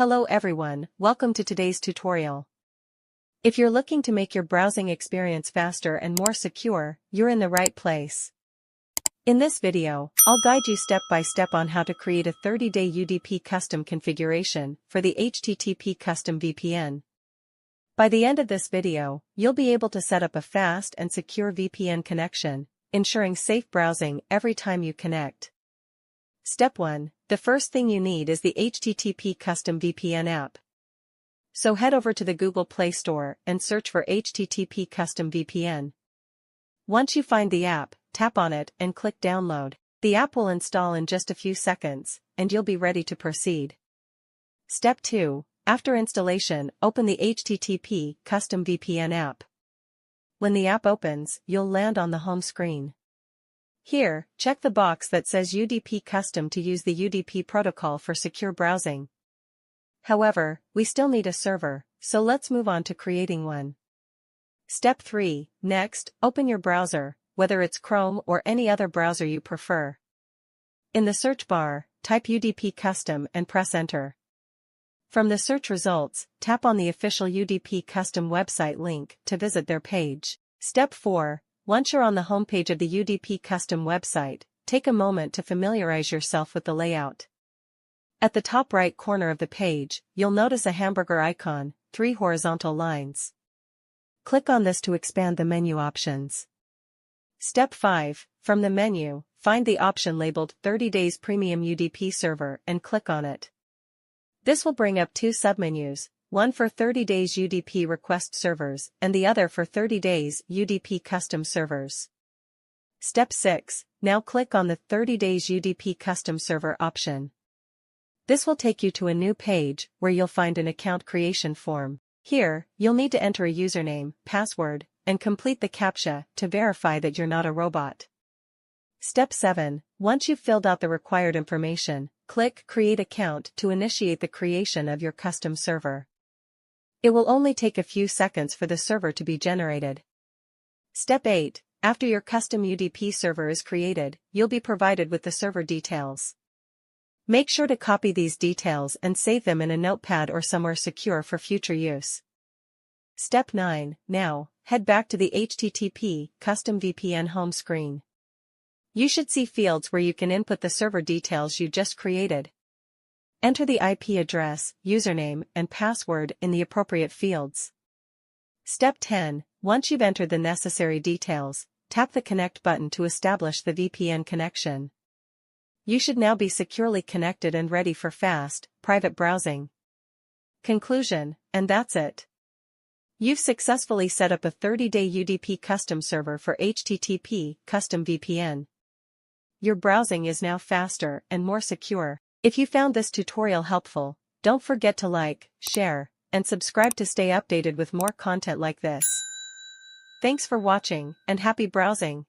Hello everyone, welcome to today's tutorial. If you're looking to make your browsing experience faster and more secure, you're in the right place. In this video, I'll guide you step by step on how to create a 30-day UDP custom configuration for the HTTP custom VPN. By the end of this video, you'll be able to set up a fast and secure VPN connection, ensuring safe browsing every time you connect. Step 1. The first thing you need is the HTTP Custom VPN app. So head over to the Google Play Store and search for HTTP Custom VPN. Once you find the app, tap on it and click Download. The app will install in just a few seconds, and you'll be ready to proceed. Step 2. After installation, open the HTTP Custom VPN app. When the app opens, you'll land on the home screen. Here, check the box that says UDP Custom to use the UDP protocol for secure browsing. However, we still need a server, so let's move on to creating one. Step 3. Next, open your browser, whether it's Chrome or any other browser you prefer. In the search bar, type UDP Custom and press Enter. From the search results, tap on the official UDP Custom website link to visit their page. Step 4. Once you're on the homepage of the UDP Custom website, take a moment to familiarize yourself with the layout. At the top right corner of the page, you'll notice a hamburger icon, 3 horizontal lines. Click on this to expand the menu options. Step 5. From the menu, find the option labeled 30 Days Premium UDP Server and click on it. This will bring up 2 submenus, one for 30 days UDP request servers and the other for 30 days UDP custom servers. Step 6. Now click on the 30 days UDP custom server option. This will take you to a new page where you'll find an account creation form. Here, you'll need to enter a username, password, and complete the CAPTCHA to verify that you're not a robot. Step 7. Once you've filled out the required information, click Create Account to initiate the creation of your custom server. It will only take a few seconds for the server to be generated. Step 8. After your custom UDP server is created, you'll be provided with the server details. Make sure to copy these details and save them in a notepad or somewhere secure for future use. Step 9. Now, head back to the HTTP Custom VPN home screen. You should see fields where you can input the server details you just created. Enter the IP address, username, and password in the appropriate fields. Step 10. Once you've entered the necessary details, tap the Connect button to establish the VPN connection. You should now be securely connected and ready for fast, private browsing. Conclusion, and that's it. You've successfully set up a 30-day UDP custom server for HTTP Custom VPN. Your browsing is now faster and more secure. If you found this tutorial helpful, don't forget to like, share, and subscribe to stay updated with more content like this. Thanks for watching, and happy browsing!